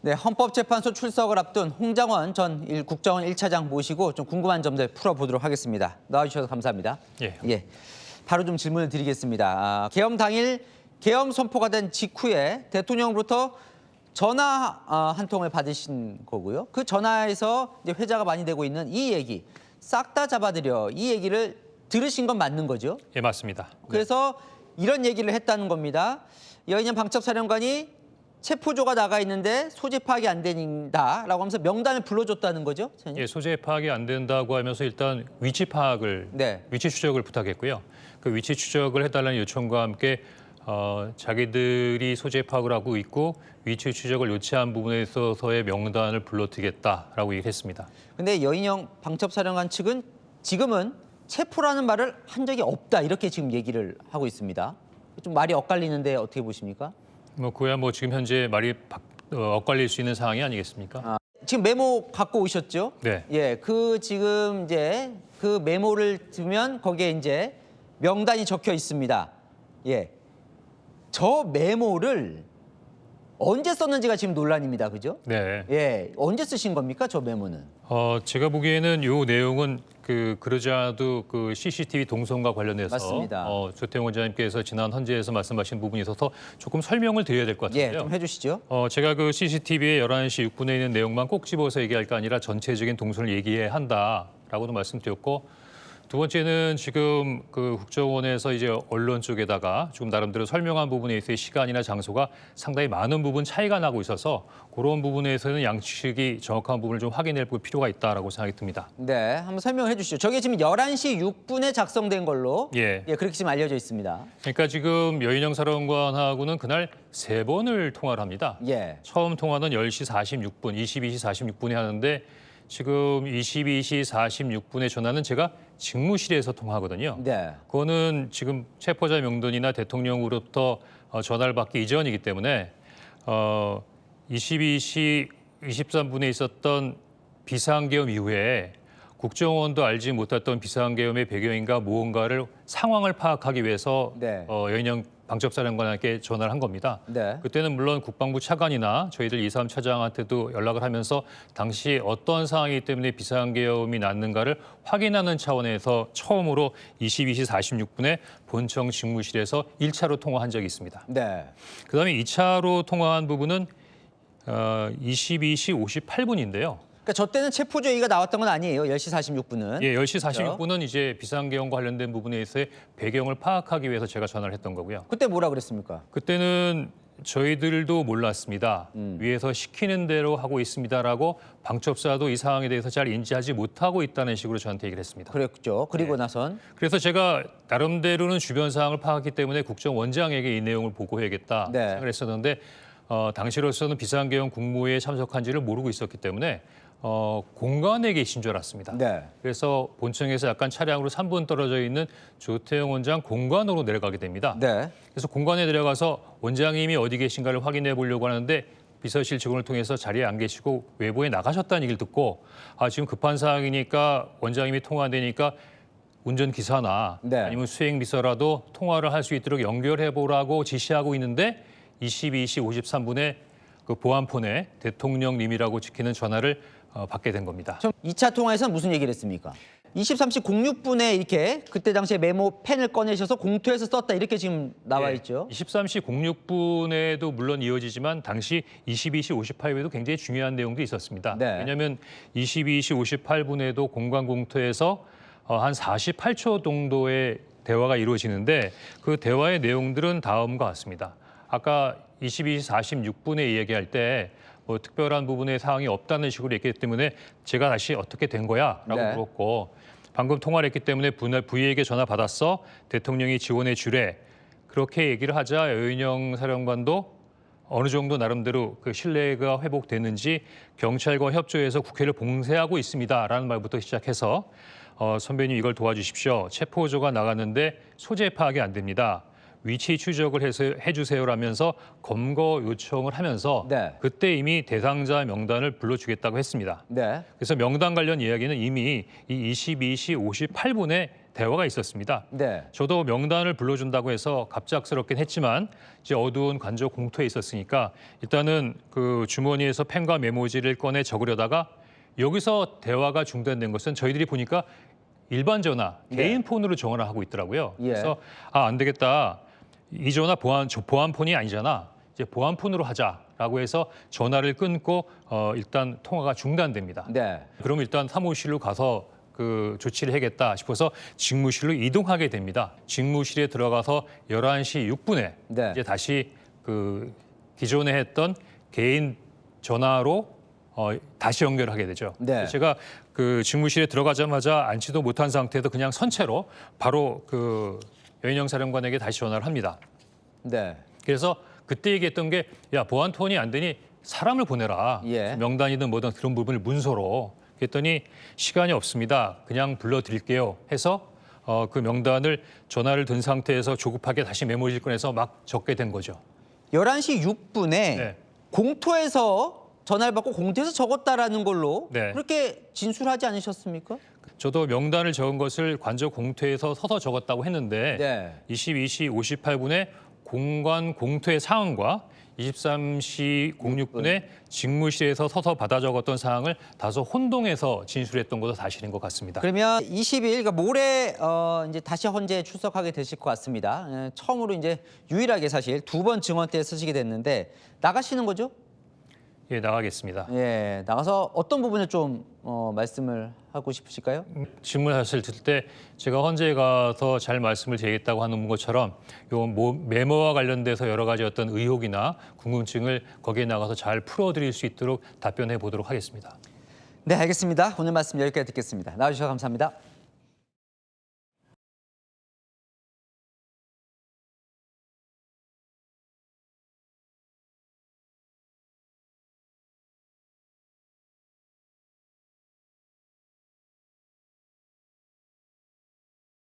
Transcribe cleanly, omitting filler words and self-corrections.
네, 헌법재판소 출석을 앞둔 홍장원 전 국정원 1차장 모시고 좀 궁금한 점들 풀어보도록 하겠습니다. 나와주셔서 감사합니다. 예. 바로 좀 질문을 드리겠습니다. 계엄 당일 계엄 선포가 된 직후에 대통령으로부터 전화 한 통을 받으신 거고요. 그 전화에서 이제 회자가 많이 되고 있는 이 얘기 싹 다 잡아드려 이 얘기를 들으신 건 맞는 거죠? 예, 맞습니다. 그래서 이런 얘기를 했다는 겁니다. 여인영 방첩사령관이 체포조가 나가 있는데 소재 파악이 안 된다라고 하면서 명단을 불러줬다는 거죠? 예, 소재 파악이 안 된다고 하면서 일단 위치 파악을, 위치 추적을 부탁했고요. 그 위치 추적을 해달라는 요청과 함께 자기들이 소재 파악을 하고 있고 위치 추적을 요청한 부분에 있어서의 명단을 불러드리겠다라고 얘기했습니다. 근데 여인영 방첩사령관 측은 지금은 체포라는 말을 한 적이 없다 이렇게 지금 얘기를 하고 있습니다. 좀 말이 엇갈리는데 어떻게 보십니까? 그야 지금 현재 말이 엇갈릴 수 있는 상황이 아니겠습니까? 지금 메모 갖고 오셨죠? 네. 예, 지금 이제 그 메모를 두면 거기에 이제 명단이 적혀 있습니다. 예, 저 메모를 언제 썼는지가 지금 논란입니다, 그죠? 네. 예, 언제 쓰신 겁니까, 저 메모는? 제가 보기에는 이 내용은 그러지 않아도 그 CCTV 동선과 관련해서 맞습니다. 조태용 원장님께서 지난 헌재에서 말씀하신 부분이 있어서 조금 설명을 드려야 될 것 같은데요. 예, 좀 해주시죠. 제가 그 CCTV에 11시 6분에 있는 내용만 꼭 집어서 얘기할 게 아니라 전체적인 동선을 얘기해야 한다라고도 말씀드렸고 두 번째는 지금 그 국정원에서 이제 언론 쪽에다가 지금 나름대로 설명한 부분에 있어서 시간이나 장소가 상당히 많은 부분 차이가 나고 있어서 그런 부분에서는 양측이 정확한 부분을 좀 확인해 볼 필요가 있다라고 생각이 듭니다. 네, 한번 설명을 해주시죠. 저게 지금 11시 6분에 작성된 걸로 예, 그렇게 지금 알려져 있습니다. 그러니까 지금 여인영 사령관하고는 그날 3번을 통화를 합니다. 예. 처음 통화는 10시 46분, 22시 46분에 하는데 지금 22시 46분에 전화는 제가 직무실에서 통화하거든요. 네. 그거는 지금 체포자 명단이나 대통령으로부터 전화를 받기 이전이기 때문에 22시 23분에 있었던 비상계엄 이후에 국정원도 알지 못했던 비상계엄의 배경인가 무언가를 상황을 파악하기 위해서 여인영 방첩사령관에게 전화를 한 겁니다. 네. 그때는 물론 국방부 차관이나 저희들 2, 3차장한테도 연락을 하면서 당시 어떤 상황이기 때문에 비상계엄이 났는가를 확인하는 차원에서 처음으로 22시 46분에 본청 직무실에서 1차로 통화한 적이 있습니다. 네. 그다음에 2차로 통화한 부분은 22시 58분인데요. 그러니까 저 때는 체포조 얘기가 나왔던 건 아니에요. 10시 46분은. 예, 10시 46분은 이제 비상계엄과 관련된 부분에 있어서 배경을 파악하기 위해서 제가 전화를 했던 거고요. 그때 뭐라 그랬습니까? 그때는 저희들도 몰랐습니다. 위에서 시키는 대로 하고 있습니다라고 방첩사도 이 상황에 대해서 잘 인지하지 못하고 있다는 식으로 저한테 얘기를 했습니다. 그랬죠. 그리고 나선. 그래서 제가 나름대로는 주변 상황을 파악했기 때문에 국정원장에게 이 내용을 보고해야겠다 생각을 했었는데 당시로서는 비상계엄 국무회에 참석한지를 모르고 있었기 때문에 공관에 계신 줄 알았습니다. 네. 그래서 본청에서 약간 차량으로 3분 떨어져 있는 조태용 원장 공관으로 내려가게 됩니다. 네. 그래서 공관에 내려가서 원장님이 어디 계신가를 확인해 보려고 하는데 비서실 직원을 통해서 자리에 안 계시고 외부에 나가셨다는 얘기를 듣고 지금 급한 상황이니까 원장님이 통화되니까 운전기사나 아니면 수행비서라도 통화를 할 수 있도록 연결해 보라고 지시하고 있는데 22시 53분에 그 보안폰에 대통령님이라고 찍히는 전화를 받게 된 겁니다. 2차 통화에서는 무슨 얘기를 했습니까? 23시 06분에 이렇게 그때 당시에 메모 펜을 꺼내셔서 공투해서 썼다 이렇게 지금 나와 있죠. 23시 06분에도 물론 이어지지만 당시 22시 58분에도 굉장히 중요한 내용도 있었습니다. 왜냐하면 22시 58분에도 공관 공투에서 한 48초 정도의 대화가 이루어지는데 그 대화의 내용들은 다음과 같습니다. 아까 22시 46분에 이야기할 때 특별한 부분의 사항이 없다는 식으로 얘기했기 때문에 제가 다시 어떻게 된 거야? 라고 물었고 방금 통화를 했기 때문에 부위에게 전화 받았어? 대통령이 지원해 주래. 그렇게 얘기를 하자 여인영 사령관도 어느 정도 나름대로 그 신뢰가 회복됐는지 경찰과 협조해서 국회를 봉쇄하고 있습니다라는 말부터 시작해서 선배님 이걸 도와주십시오. 체포조가 나갔는데 소재 파악이 안 됩니다. 위치 추적을 해주세요라면서 검거 요청을 하면서 그때 이미 대상자 명단을 불러주겠다고 했습니다. 그래서 명단 관련 이야기는 이미 이 22시 58분에 대화가 있었습니다. 네. 저도 명단을 불러준다고 해서 갑작스럽긴 했지만 이제 어두운 관저 공터에 있었으니까 일단은 그 주머니에서 펜과 메모지를 꺼내 적으려다가 여기서 대화가 중단된 것은 저희들이 보니까 일반 전화, 개인 폰으로 전화를 하고 있더라고요. 예. 그래서 안 되겠다. 이 전화 보안 폰이 아니잖아. 이제 보안 폰으로 하자라고 해서 전화를 끊고 일단 통화가 중단됩니다. 네. 그럼 일단 사무실로 가서 그 조치를 해야겠다 싶어서 직무실로 이동하게 됩니다. 직무실에 들어가서 11시 6분에 네. 이제 다시 그 기존에 했던 개인 전화로 다시 연결을 하게 되죠. 네. 제가 그 직무실에 들어가자마자 앉지도 못한 상태에서 그냥 선체로 바로 그 여인영 사령관에게 다시 전화를 합니다. 네. 그래서 그때 얘기했던 게 야, 보안 톤이 안 되니 사람을 보내라. 예. 명단이든 뭐든 그런 부분을 문서로. 그랬더니 시간이 없습니다. 그냥 불러드릴게요 해서 그 명단을 전화를 든 상태에서 조급하게 다시 메모지를 꺼내서 막 적게 된 거죠. 11시 6분에 네. 공터에서 전화를 받고 공터에서 적었다라는 걸로 네. 그렇게 진술하지 않으셨습니까? 저도 명단을 적은 것을 관저 공터에서 서서 적었다고 했는데 네. 22시 58분에 공관 공터의 사항과 23시 06분에 직무실에서 서서 받아 적었던 사항을 다소 혼동해서 진술했던 것도 사실인 것 같습니다. 그러면 20일, 그러니까 모레 이제 다시 헌재에 출석하게 되실 것 같습니다. 처음으로 이제 유일하게 사실 2번 증언대에 서시게 됐는데 나가시는 거죠? 예, 나가겠습니다. 예, 나가서 어떤 부분을 좀 말씀을 하고 싶으실까요? 질문하실 때 제가 헌재에 가서 잘 말씀을 드리겠다고 하는 것처럼 요 메모와 관련돼서 여러 가지 어떤 의혹이나 궁금증을 거기에 나가서 잘 풀어드릴 수 있도록 답변해 보도록 하겠습니다. 네, 알겠습니다. 오늘 말씀 여기까지 듣겠습니다. 나와주셔서 감사합니다.